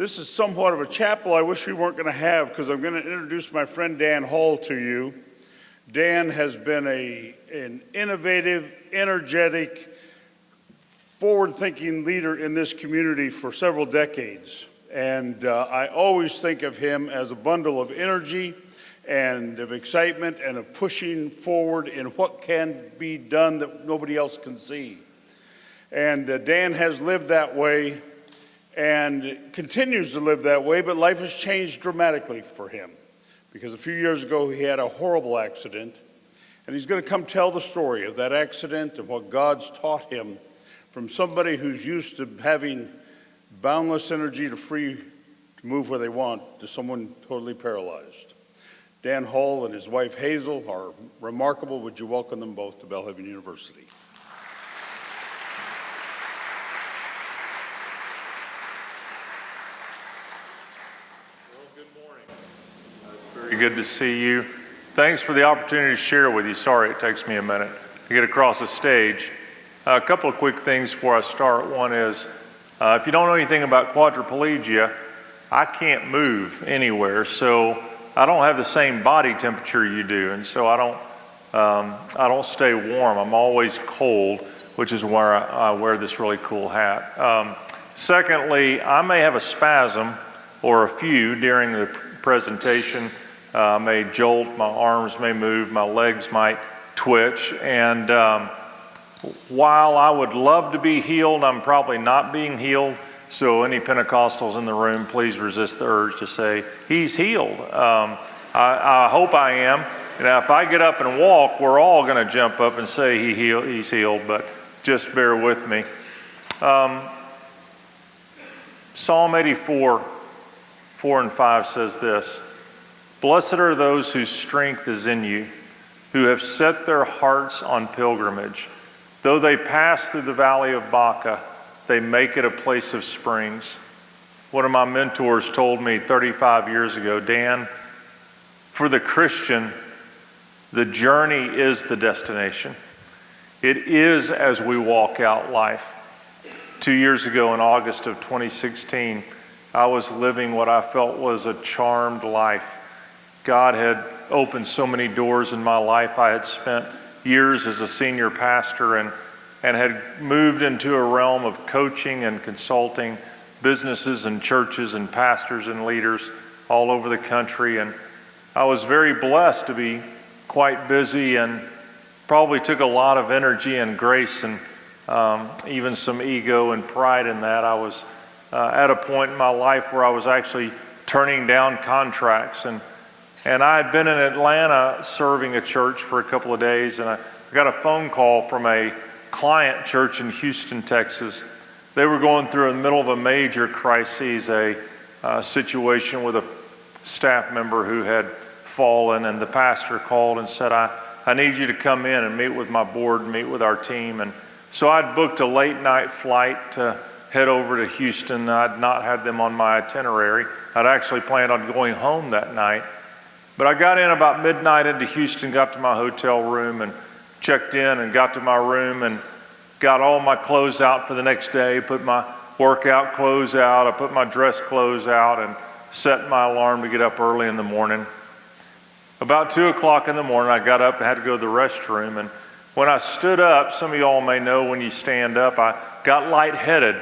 This is somewhat of a chapel I wish we weren't going to have, because I'm going to introduce my friend Dan Hall to you. Dan has been an innovative, energetic, forward-thinking leader in this community for several decades. And I always think of him as a bundle of energy and of excitement and of pushing forward in what can be done that nobody else can see. And Dan has lived that way and continues to live that way, but life has changed dramatically for him, because a few years ago he had a horrible accident, and he's going to come tell the story of that accident and what God's taught him from somebody who's used to having boundless energy to move where they want to someone totally paralyzed. Dan Hall and his wife Hazel are remarkable. Would you welcome them both to Belhaven University? Very good to see you. Thanks for the opportunity to share with you. Sorry it takes me a minute to get across the stage. A couple of quick things before I start. One is, if you don't know anything about quadriplegia, I can't move anywhere, so I don't have the same body temperature you do, and so I don't stay warm. I'm always cold, which is where I wear this really cool hat. Secondly, I may have a spasm or a few during the presentation. I may jolt, my arms may move, my legs might twitch, and while I would love to be healed, I'm probably not being healed. So any Pentecostals in the room, please resist the urge to say, he's healed. I hope I am. Now, if I get up and walk, we're all going to jump up and say he's healed, but just bear with me. Psalm 84, 4 and 5 says this: "Blessed are those whose strength is in you, who have set their hearts on pilgrimage. Though they pass through the valley of Baca, they make it a place of springs." One of my mentors told me 35 years ago, Dan, for the Christian, the journey is the destination. It is as we walk out life. 2 years ago in August of 2016, I was living what I felt was a charmed life. God had opened so many doors in my life. I had spent years as a senior pastor and had moved into a realm of coaching and consulting businesses and churches and pastors and leaders all over the country. And I was very blessed to be quite busy, and probably took a lot of energy and grace and even some ego and pride in that. I was at a point in my life where I was actually turning down contracts, and I had been in Atlanta serving a church for a couple of days, and I got a phone call from a client church in Houston, Texas. They were going through in the middle of a major crisis, a situation with a staff member who had fallen, and the pastor called and said, I need you to come in and meet with my board, meet with our team. And so I'd booked a late night flight to head over to Houston. I'd not had them on my itinerary. I'd actually planned on going home that night. But I got in about midnight into Houston, got to my hotel room and checked in, and got to my room and got all my clothes out for the next day, put my workout clothes out, I put my dress clothes out, and set my alarm to get up early in the morning. About 2 o'clock in the morning, I got up and had to go to the restroom. And when I stood up, some of y'all may know when you stand up, I got lightheaded.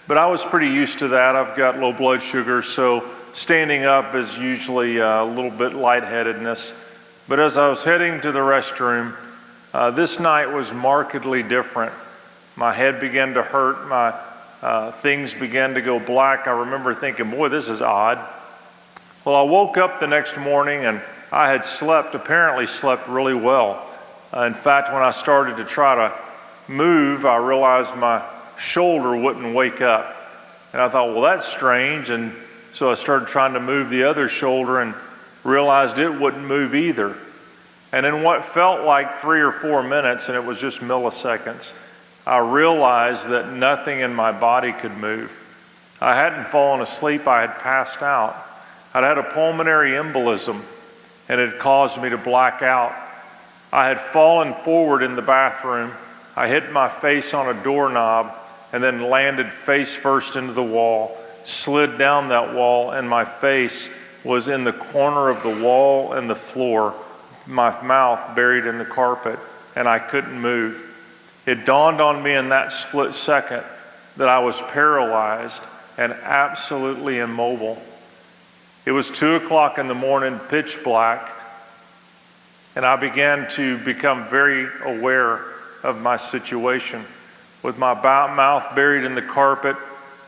But I was pretty used to that. I've got low blood sugar, so standing up is usually a little bit lightheadedness. But as I was heading to the restroom, this night was markedly different. My head began to hurt. My things began to go black. I remember thinking, boy, this is odd. Well, I woke up the next morning, and I had apparently slept really well. In fact, when I started to try to move, I realized my shoulder wouldn't wake up. And I thought, well, that's strange. And so I started trying to move the other shoulder and realized it wouldn't move either. And in what felt like 3 or 4 minutes, and it was just milliseconds, I realized that nothing in my body could move. I hadn't fallen asleep, I had passed out. I'd had a pulmonary embolism, and it caused me to black out. I had fallen forward in the bathroom. I hit my face on a doorknob and then landed face first into the wall slid down that wall, and my face was in the corner of the wall and the floor, my mouth buried in the carpet, and I couldn't move. It dawned on me in that split second that I was paralyzed and absolutely immobile. It was 2 o'clock in the morning, pitch black, and I began to become very aware of my situation. With my mouth buried in the carpet,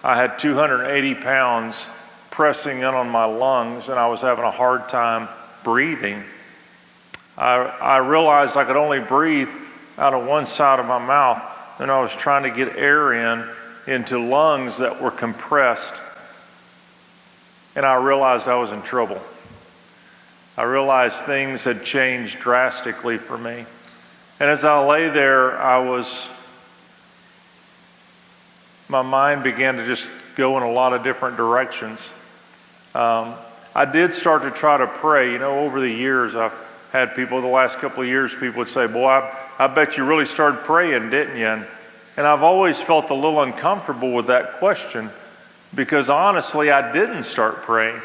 I had 280 pounds pressing in on my lungs, and I was having a hard time breathing. I realized I could only breathe out of one side of my mouth, and I was trying to get air into lungs that were compressed. And I realized I was in trouble. I realized things had changed drastically for me. And as I lay there, my mind began to just go in a lot of different directions. I did start to try to pray. Over the years, I've had people, the last couple of years, people would say, boy, I bet you really started praying, didn't you? And I've always felt a little uncomfortable with that question because honestly, I didn't start praying.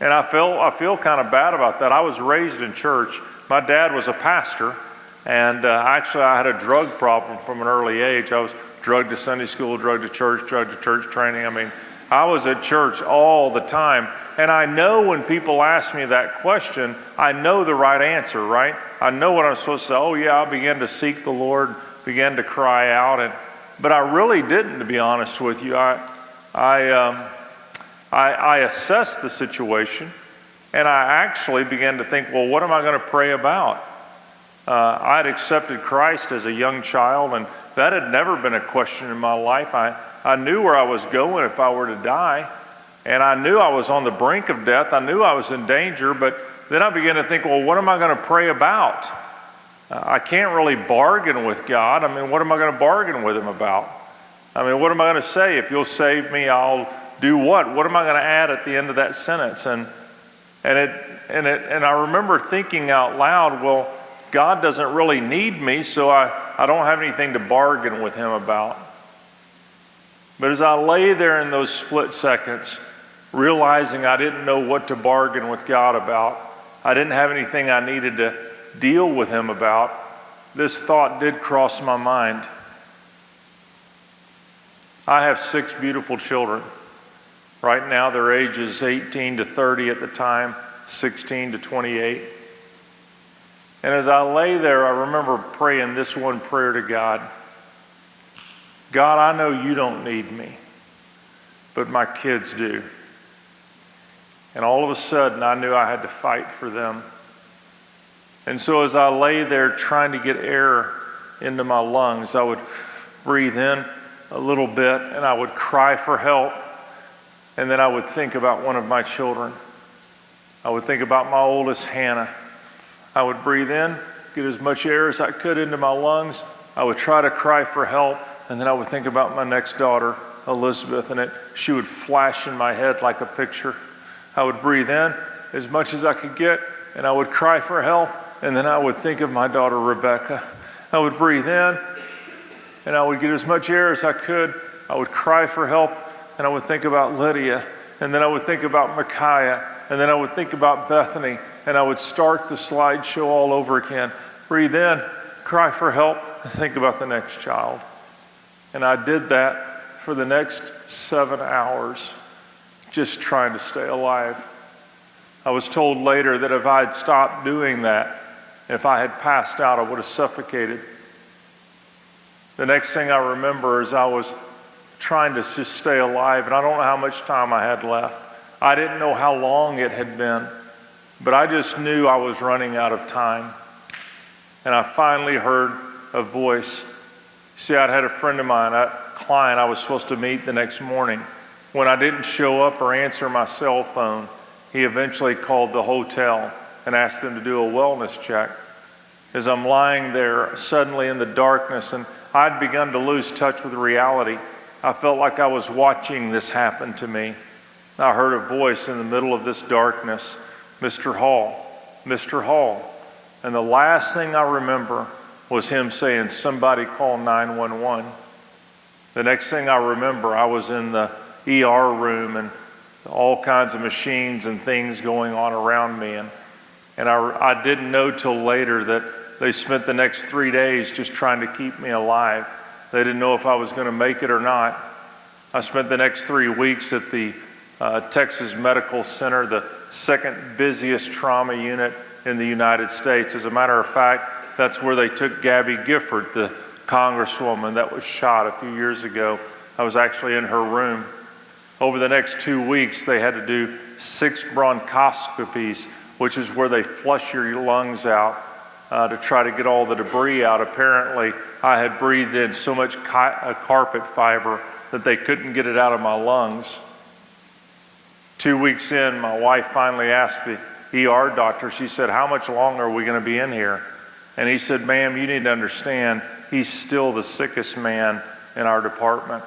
And I feel kind of bad about that. I was raised in church. My dad was a pastor, and actually I had a drug problem from an early age. I was drugged to Sunday school, drugged to church training. I was at church all the time. And I know when people ask me that question, I know the right answer, right? I know what I'm supposed to say. Oh yeah, I began to seek the Lord, began to cry out. But I really didn't, to be honest with you. I assessed the situation, and I actually began to think, well, what am I going to pray about? I had accepted Christ as a young child, and that had never been a question in my life. I knew where I was going if I were to die, and I knew I was on the brink of death. I knew I was in danger, but then I began to think, well, what am I going to pray about? I can't really bargain with God. What am I going to bargain with him about? What am I going to say? If you'll save me, I'll do what? What am I going to add at the end of that sentence? And I remember thinking out loud, well, God doesn't really need me, so I don't have anything to bargain with him about. But as I lay there in those split seconds, realizing I didn't know what to bargain with God about, I didn't have anything I needed to deal with him about, this thought did cross my mind. I have 6 beautiful children. Right now, their ages 18 to 30 at the time, 16 to 28. And as I lay there, I remember praying this one prayer to God. God, I know you don't need me, but my kids do. And all of a sudden, I knew I had to fight for them. And so as I lay there trying to get air into my lungs, I would breathe in a little bit and I would cry for help. And then I would think about one of my children. I would think about my oldest, Hannah. I would breathe in, get as much air as I could into my lungs. I would try to cry for help. And then I would think about my next daughter, Elizabeth, and she would flash in my head like a picture. I would breathe in as much as I could get, and I would cry for help. And then I would think of my daughter, Rebecca. I would breathe in, and I would get as much air as I could. I would cry for help, and I would think about Lydia. And then I would think about Micaiah. And then I would think about Bethany. And I would start the slideshow all over again. Breathe in, cry for help, and think about the next child. And I did that for the next 7 hours, just trying to stay alive. I was told later that if I had stopped doing that, if I had passed out, I would have suffocated. The next thing I remember is I was trying to just stay alive, and I don't know how much time I had left. I didn't know how long it had been, but I just knew I was running out of time. And I finally heard a voice. See, I'd had a friend of mine, a client I was supposed to meet the next morning. When I didn't show up or answer my cell phone, he eventually called the hotel and asked them to do a wellness check. As I'm lying there suddenly in the darkness, and I'd begun to lose touch with reality, I felt like I was watching this happen to me. I heard a voice in the middle of this darkness, Mr. Hall, Mr. Hall. And the last thing I remember was him saying, somebody call 911. The next thing I remember, I was in the ER room and all kinds of machines and things going on around me. And I didn't know till later that they spent the next 3 days just trying to keep me alive. They didn't know if I was going to make it or not. I spent the next 3 weeks at the Texas Medical Center, the second busiest trauma unit in the United States. As a matter of fact, that's where they took Gabby Gifford, the congresswoman that was shot a few years ago. I was actually in her room. Over the next 2 weeks, they had to do 6 bronchoscopies, which is where they flush your lungs out to try to get all the debris out. Apparently, I had breathed in so much carpet fiber that they couldn't get it out of my lungs. 2 weeks in, my wife finally asked the ER doctor, she said, "How much longer are we going to be in here?" And he said, "Ma'am, you need to understand, he's still the sickest man in our department."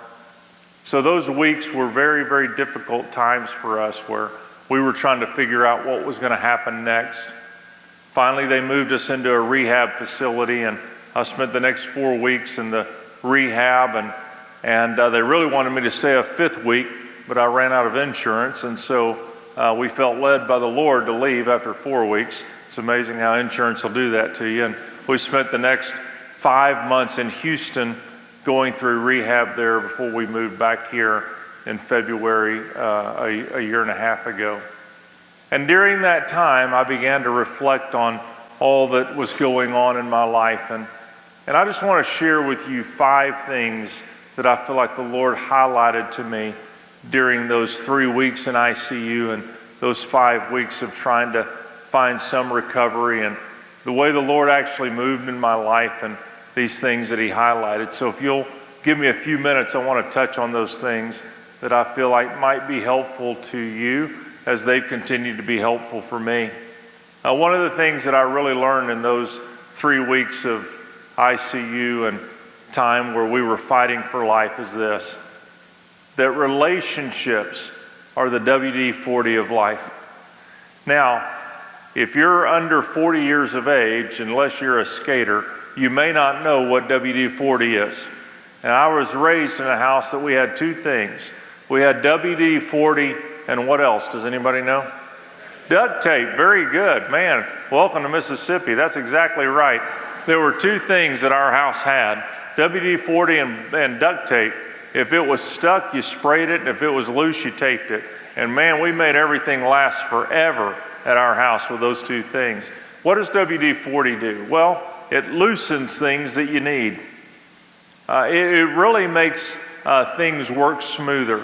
So those weeks were very, very difficult times for us where we were trying to figure out what was going to happen next. Finally, they moved us into a rehab facility, and I spent the next 4 weeks in the rehab, and they really wanted me to stay a 5th week, but I ran out of insurance, and so we felt led by the Lord to leave after 4 weeks. It's amazing how insurance will do that to you. And we spent the next 5 months in Houston going through rehab there before we moved back here in February a year and a half ago. And during that time, I began to reflect on all that was going on in my life. And I just want to share with you 5 things that I feel like the Lord highlighted to me during those 3 weeks in ICU and those 5 weeks of trying to find some recovery, and the way the Lord actually moved in my life and these things that he highlighted. So if you'll give me a few minutes, I want to touch on those things that I feel like might be helpful to you as they've continued to be helpful for me. One of the things that I really learned in those 3 weeks of ICU and time where we were fighting for life is this: that relationships are the WD-40 of life. Now, if you're under 40 years of age, unless you're a skater, you may not know what WD-40 is. And I was raised in a house that we had 2 things. We had WD-40 and what else? Does anybody know? Duct tape. Very good. Man, welcome to Mississippi. That's exactly right. There were 2 things that our house had: WD-40 and duct tape. If it was stuck, you sprayed it, and if it was loose, you taped it. And man, we made everything last forever at our house with those 2 things. What does WD-40 do? Well, it loosens things that you need. It really makes things work smoother.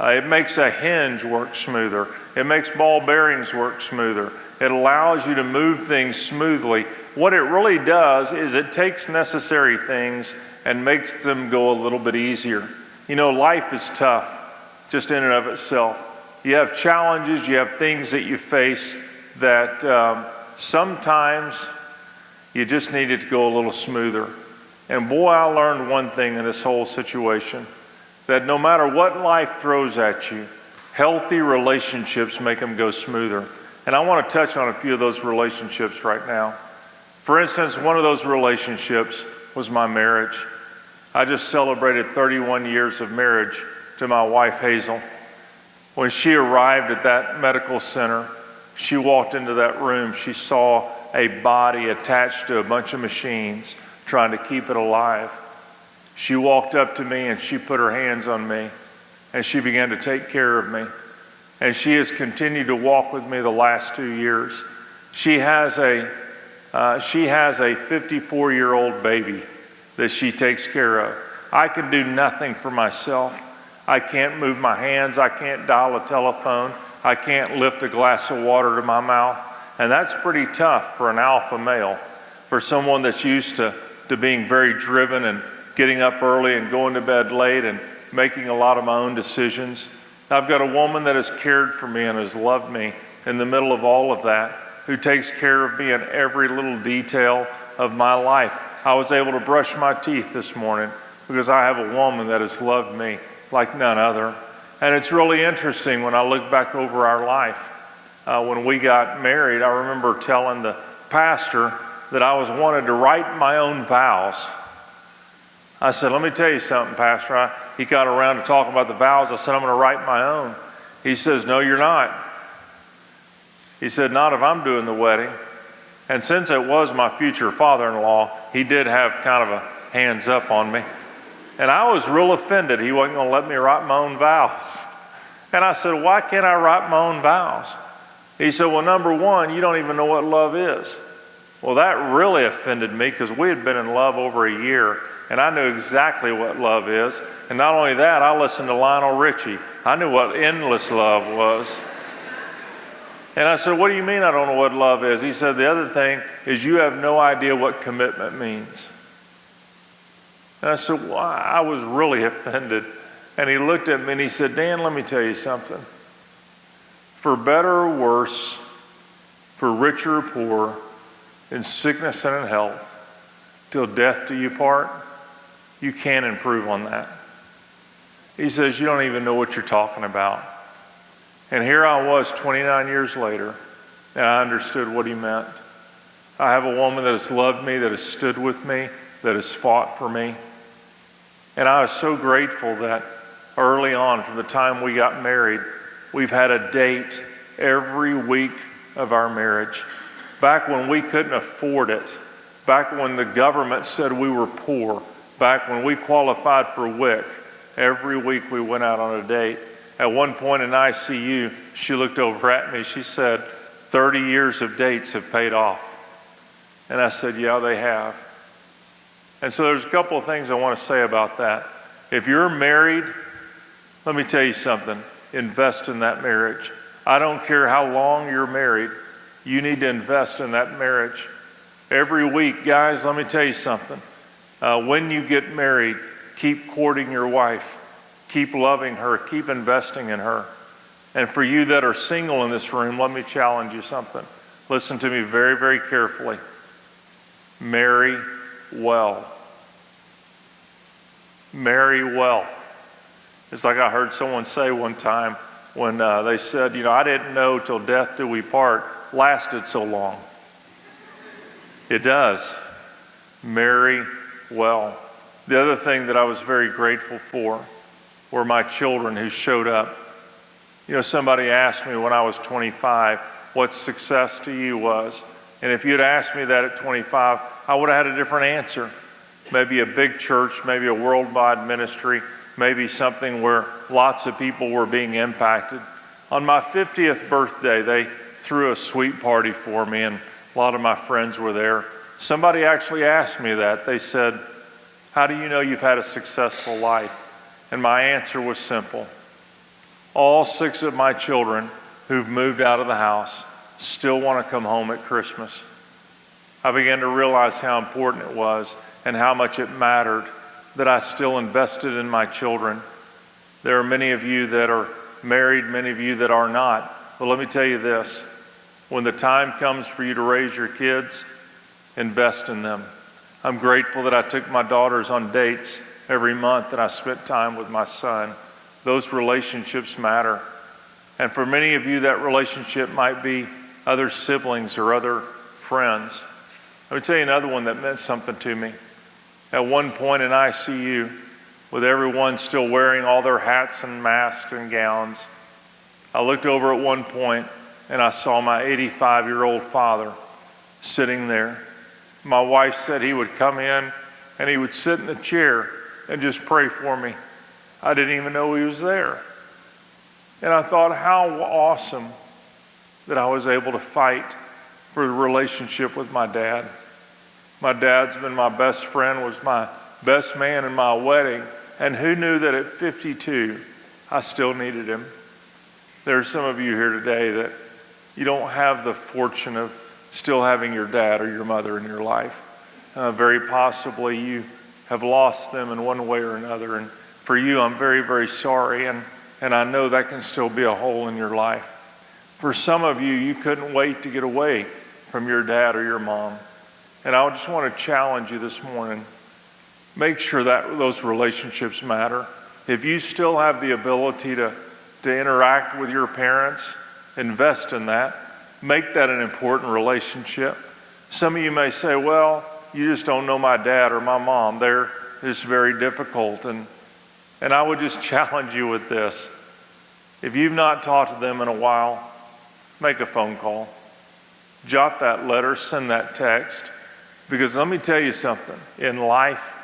It makes a hinge work smoother. It makes ball bearings work smoother. It allows you to move things smoothly. What it really does is it takes necessary things and makes them go a little bit easier. You know, life is tough just in and of itself. You have challenges, you have things that you face that sometimes you just need it to go a little smoother. And boy, I learned one thing in this whole situation, that no matter what life throws at you, healthy relationships make them go smoother. And I want to touch on a few of those relationships right now. For instance, one of those relationships was my marriage. I just celebrated 31 years of marriage to my wife, Hazel. When she arrived at that medical center, she walked into that room, she saw a body attached to a bunch of machines trying to keep it alive. She walked up to me and she put her hands on me and she began to take care of me. And she has continued to walk with me the last 2 years. She has a 54-year-old baby that she takes care of. I can do nothing for myself. I can't move my hands. I can't dial a telephone. I can't lift a glass of water to my mouth. And that's pretty tough for an alpha male, for someone that's used to being very driven and getting up early and going to bed late and making a lot of my own decisions. I've got a woman that has cared for me and has loved me in the middle of all of that, who takes care of me in every little detail of my life. I was able to brush my teeth this morning because I have a woman that has loved me like none other. And it's really interesting when I look back over our life. When we got married, I remember telling the pastor that I wanted to write my own vows. I said, let me tell you something, Pastor. He got around to talking about the vows. I said, I'm going to write my own. He says, no, you're not. He said, not if I'm doing the wedding. And since it was my future father-in-law, he did have kind of a hands up on me. And I was real offended. He wasn't going to let me write my own vows. And I said, why can't I write my own vows? He said, well, number one, you don't even know what love is. Well, that really offended me because we had been in love over a year, and I knew exactly what love is. And not only that, I listened to Lionel Richie. I knew what endless love was. And I said, what do you mean I don't know what love is? He said, the other thing is you have no idea what commitment means. And I said, well, I was really offended. And he looked at me and he said, Dan, let me tell you something. For better or worse, for richer or poor, in sickness and in health, till death do you part, you can't improve on that. He says, you don't even know what you're talking about. And here I was 29 years later, and I understood what he meant. I have a woman that has loved me, that has stood with me, that has fought for me. And I was so grateful that early on, from the time we got married, we've had a date every week of our marriage. Back when we couldn't afford it, back when the government said we were poor, back when we qualified for WIC, every week we went out on a date. At one point in ICU, she looked over at me, she said, 30 years of dates have paid off. And I said, yeah, they have. And so there's a couple of things I want to say about that. If you're married, let me tell you something, invest in that marriage. I don't care how long you're married, you need to invest in that marriage. Every week, guys, let me tell you something. When you get married, keep courting your wife. Keep loving her. Keep investing in her. And for you that are single in this room, let me challenge you something. Listen to me very, very carefully. Marry well. Marry well. It's like I heard someone say one time when they said, I didn't know till death do we part lasted so long. It does. Marry well. The other thing that I was very grateful for were my children who showed up. Somebody asked me when I was 25 what success to you was. And if you'd asked me that at 25, I would have had a different answer. Maybe a big church, maybe a worldwide ministry, maybe something where lots of people were being impacted. On my 50th birthday, they threw a sweet party for me, and a lot of my friends were there. Somebody actually asked me that. They said, how do you know you've had a successful life? And my answer was simple. All 6 of my children who've moved out of the house still want to come home at Christmas. I began to realize how important it was and how much it mattered that I still invested in my children. There are many of you that are married, many of you that are not. But let me tell you this, when the time comes for you to raise your kids, invest in them. I'm grateful that I took my daughters on dates every month and I spent time with my son. Those relationships matter. And for many of you, that relationship might be other siblings or other friends. Let me tell you another one that meant something to me. At one point in ICU, with everyone still wearing all their hats and masks and gowns, I looked over at one point and I saw my 85-year-old father sitting there. My wife said he would come in and he would sit in the chair and just pray for me. I didn't even know he was there. And I thought how awesome that I was able to fight for the relationship with my dad. My dad's been my best friend, was my best man in my wedding, and who knew that at 52, I still needed him. There are some of you here today that you don't have the fortune of still having your dad or your mother in your life. Very possibly you have lost them in one way or another, and for you, I'm very, very sorry, and I know that can still be a hole in your life. For some of you, you couldn't wait to get away from your dad or your mom. And I just want to challenge you this morning. Make sure that those relationships matter. If you still have the ability to interact with your parents, invest in that. Make that an important relationship. Some of you may say, well, you just don't know my dad or my mom. They're just very difficult. And I would just challenge you with this. If you've not talked to them in a while, make a phone call. Jot that letter, send that text. Because let me tell you something. In life,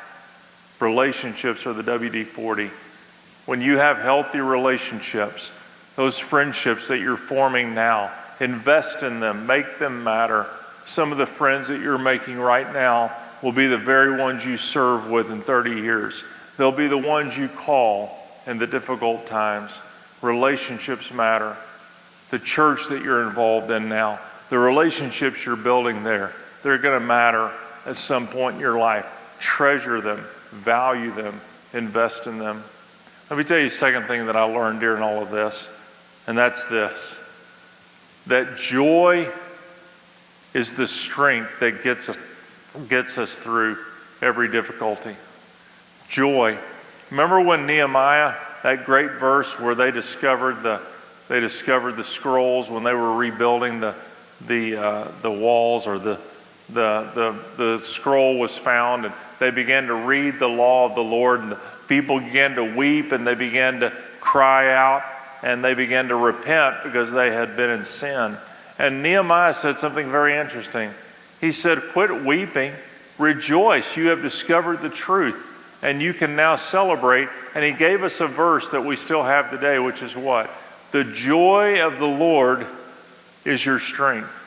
relationships are the WD-40. When you have healthy relationships, those friendships that you're forming now, invest in them, make them matter. Some of the friends that you're making right now will be the very ones you serve with in 30 years. They'll be the ones you call in the difficult times. Relationships matter. The church that you're involved in now, the relationships you're building there, they're going to matter at some point in your life. Treasure them, value them, invest in them. Let me tell you a second thing that I learned during all of this, and that's this: that joy is the strength that gets us through every difficulty. Joy. Remember when Nehemiah, that great verse where they discovered the scrolls when they were rebuilding the walls, or the scroll was found, and they began to read the law of the Lord, and the people began to weep, and they began to cry out, and they began to repent because they had been in sin. And Nehemiah said something very interesting. He said, quit weeping, rejoice, you have discovered the truth, and you can now celebrate. And he gave us a verse that we still have today, which is what? The joy of the Lord is your strength.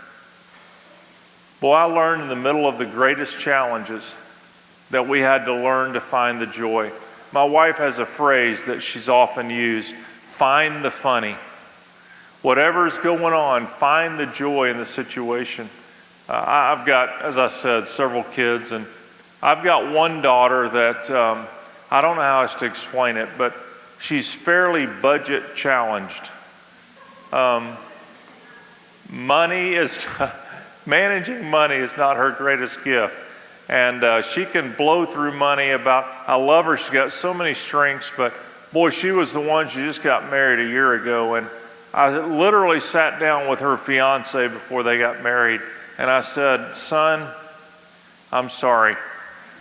Boy, I learned in the middle of the greatest challenges that we had to learn to find the joy. My wife has a phrase that she's often used: find the funny. Whatever's going on, find the joy in the situation. I've got, as I said, several kids, and I've got one daughter that I don't know how else to explain it, but she's fairly budget challenged. Managing money is not her greatest gift. And she can blow through money I love her, she's got so many strengths, but boy, she was the one, she just got married a year ago, and I literally sat down with her fiance before they got married, and I said, son, I'm sorry.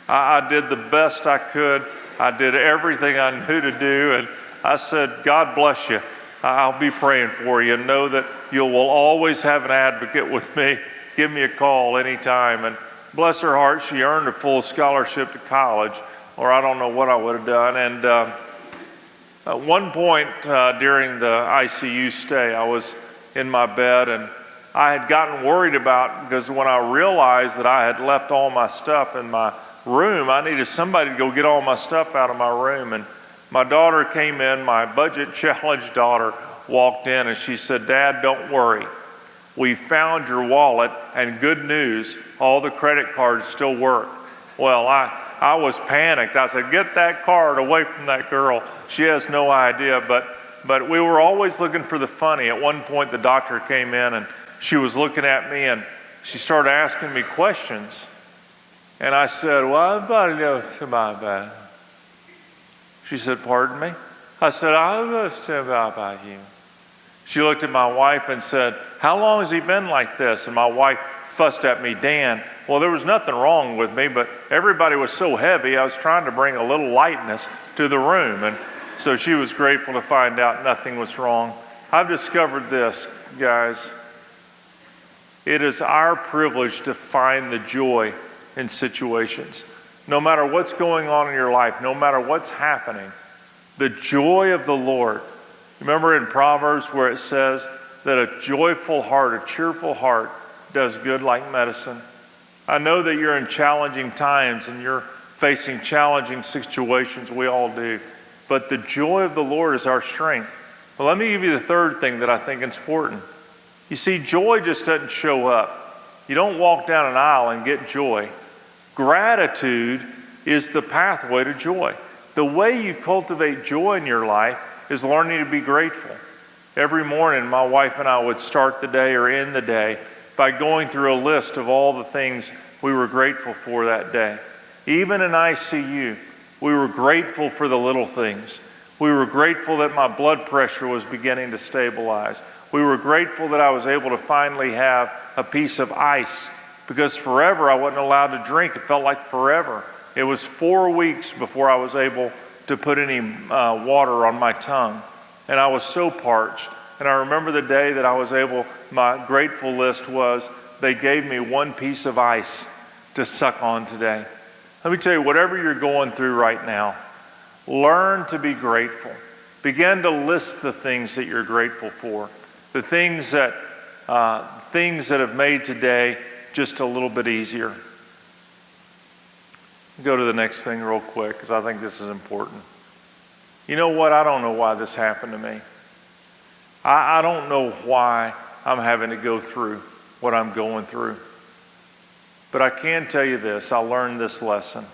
I did the best I could. I did everything I knew to do, and I said, God bless you. I'll be praying for you, and know that you will always have an advocate with me. Give me a call anytime. And bless her heart, she earned a full scholarship to college, or I don't know what I would have done. And at one point during the ICU stay, I was in my bed, and I had gotten worried because when I realized that I had left all my stuff in my room, I needed somebody to go get all my stuff out of my room. And my daughter came in, my budget challenged daughter walked in, and she said, Dad, don't worry. We found your wallet, and good news, all the credit cards still work. Well, I was panicked. I said, get that card away from that girl. She has no idea, but we were always looking for the funny. At one point, the doctor came in, and she was looking at me, and she started asking me questions. And I said, well, everybody knows about that. She said, pardon me? I said, I was about you. She looked at my wife and said, how long has he been like this? And my wife fussed at me, Dan. Well, there was nothing wrong with me, but everybody was so heavy, I was trying to bring a little lightness to the room. And so she was grateful to find out nothing was wrong. I've discovered this, guys. It is our privilege to find the joy in situations. No matter what's going on in your life, no matter what's happening, the joy of the Lord. Remember in Proverbs where it says that a joyful heart, a cheerful heart, does good like medicine. I know that you're in challenging times and you're facing challenging situations. We all do. But the joy of the Lord is our strength. Well, let me give you the third thing that I think is important. You see, joy just doesn't show up. You don't walk down an aisle and get joy. Gratitude is the pathway to joy. The way you cultivate joy in your life is learning to be grateful. Every morning, my wife and I would start the day or end the day by going through a list of all the things we were grateful for that day. Even in ICU, we were grateful for the little things. We were grateful that my blood pressure was beginning to stabilize. We were grateful that I was able to finally have a piece of ice, because forever I wasn't allowed to drink. It felt like forever It was 4 weeks before I was able to put any water on my tongue. And I was so parched. And I remember the day that I was able, my grateful list was, they gave me 1 piece of ice to suck on today. Let me tell you, whatever you're going through right now, learn to be grateful. Begin to list the things that you're grateful for, the things that have made today just a little bit easier. Go to the next thing real quick, because I think this is important. You know what? I don't know why this happened to me. I don't know why I'm having to go through what I'm going through. But I can tell you this, I learned this lesson.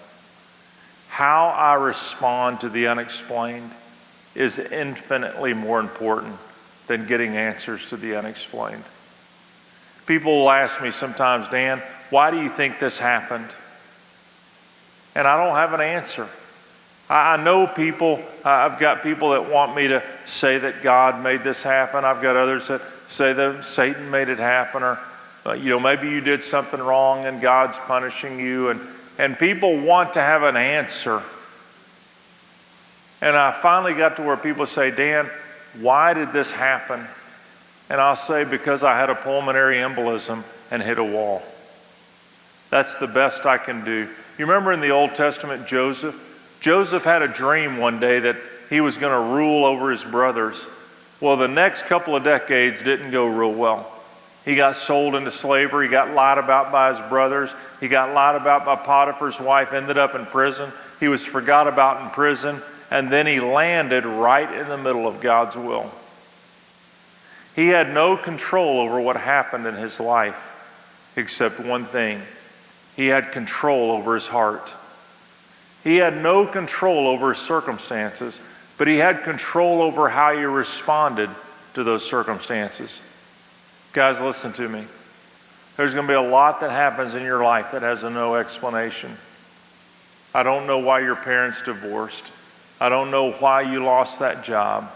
How I respond to the unexplained is infinitely more important than getting answers to the unexplained. People will ask me sometimes, Dan, why do you think this happened? And I don't have an answer. I know people, I've got people that want me to say that God made this happen. I've got others that say that Satan made it happen, or maybe you did something wrong and God's punishing you. And people want to have an answer. And I finally got to where people say, Dan, why did this happen? And I'll say, because I had a pulmonary embolism and hit a wall. That's the best I can do. You remember in the Old Testament, Joseph? Joseph had a dream one day that he was going to rule over his brothers. Well, the next couple of decades didn't go real well. He got sold into slavery. He got lied about by his brothers. He got lied about by Potiphar's wife, ended up in prison. He was forgot about in prison, and then he landed right in the middle of God's will. He had no control over what happened in his life, except one thing. He had control over his heart. He had no control over his circumstances, but he had control over how he responded to those circumstances. Guys, listen to me. There's going to be a lot that happens in your life that has no explanation. I don't know why your parents divorced. I don't know why you lost that job.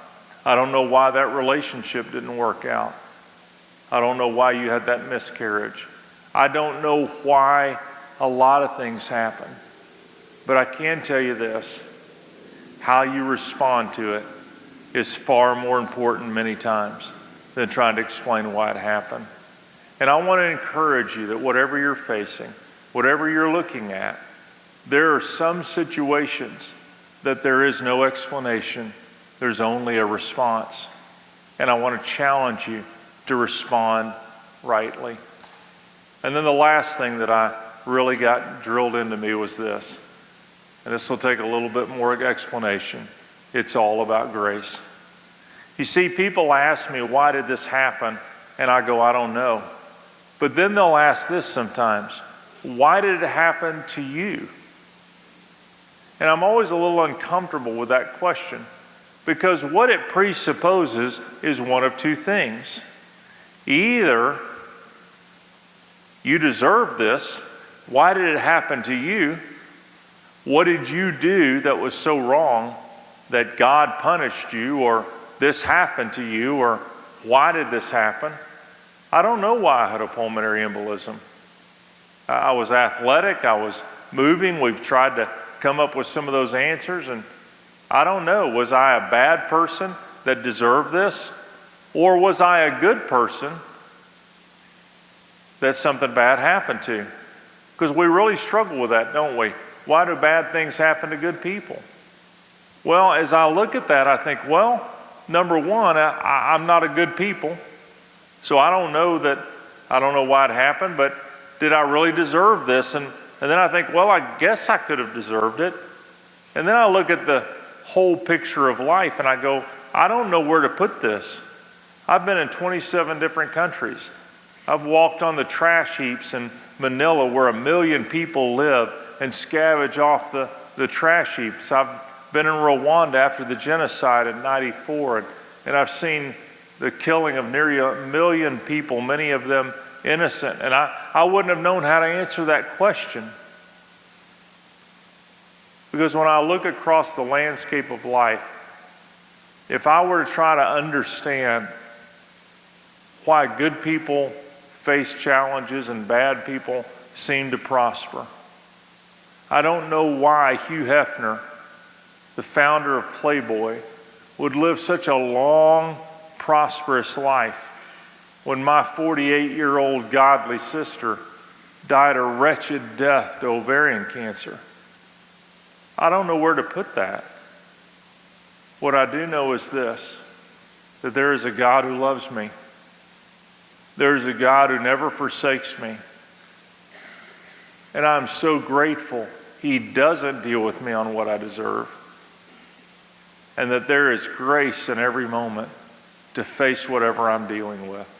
I don't know why that relationship didn't work out. I don't know why you had that miscarriage. I don't know why a lot of things happen. But I can tell you this, how you respond to it is far more important many times than trying to explain why it happened. And I want to encourage you that whatever you're facing, whatever you're looking at, there are some situations that there is no explanation. There's only a response. And I want to challenge you to respond rightly. And then the last thing that I really got drilled into me was this. And this will take a little bit more explanation. It's all about grace. You see, people ask me, why did this happen? And I go, I don't know. But then they'll ask this sometimes, why did it happen to you? And I'm always a little uncomfortable with that question, because what it presupposes is one of two things. Either you deserve this. Why did it happen to you? What did you do that was so wrong that God punished you, or this happened to you, or why did this happen? I don't know why I had a pulmonary embolism. I was athletic, I was moving, we've tried to come up with some of those answers, and I don't know, was I a bad person that deserved this? Or was I a good person that something bad happened to? Because we really struggle with that, don't we? Why do bad things happen to good people? Well, as I look at that, I think, well, number one, I'm not a good people. So I don't know why it happened, but did I really deserve this? And then I think, well, I guess I could have deserved it. And then I look at the whole picture of life and I go, I don't know where to put this. I've been in 27 different countries. I've walked on the trash heaps in Manila where 1 million people live and scavenge off the trash heaps. I've been in Rwanda after the genocide in '94, and I've seen the killing of nearly 1 million people, many of them innocent. And I wouldn't have known how to answer that question. Because when I look across the landscape of life, if I were to try to understand why good people face challenges and bad people seem to prosper, I don't know why Hugh Hefner, the founder of Playboy, would live such a long, prosperous life when my 48-year-old godly sister died a wretched death to ovarian cancer. I don't know where to put that. What I do know is this, that there is a God who loves me. There is a God who never forsakes me. And I'm so grateful He doesn't deal with me on what I deserve. And that there is grace in every moment to face whatever I'm dealing with.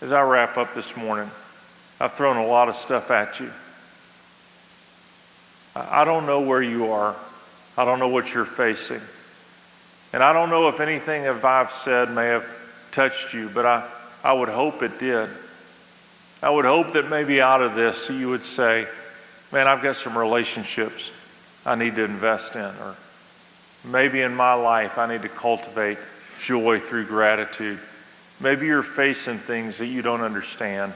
As I wrap up this morning, I've thrown a lot of stuff at you. I don't know where you are. I don't know what you're facing. And I don't know if anything that I've said may have touched you, but I would hope it did. I would hope that maybe out of this you would say, man, I've got some relationships I need to invest in, or maybe in my life I need to cultivate joy through gratitude. Maybe you're facing things that you don't understand.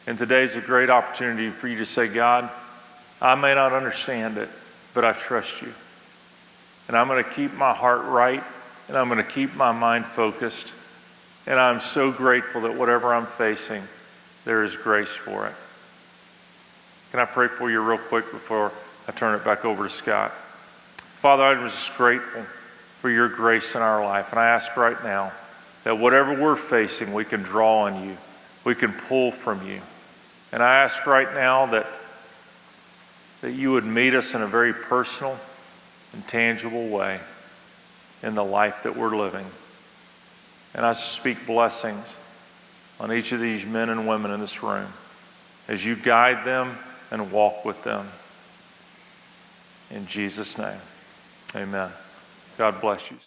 And today's a great opportunity for you to say, God, I may not understand it, but I trust you. And I'm going to keep my heart right, and I'm going to keep my mind focused. And I'm so grateful that whatever I'm facing, there is grace for it. Can I pray for you real quick before I turn it back over to Scott? Father, I'm just grateful for your grace in our life. And I ask right now that whatever we're facing, we can draw on you. We can pull from you. And I ask right now that you would meet us in a very personal and tangible way in the life that we're living. And I speak blessings on each of these men and women in this room as you guide them and walk with them. In Jesus' name, amen. God bless you.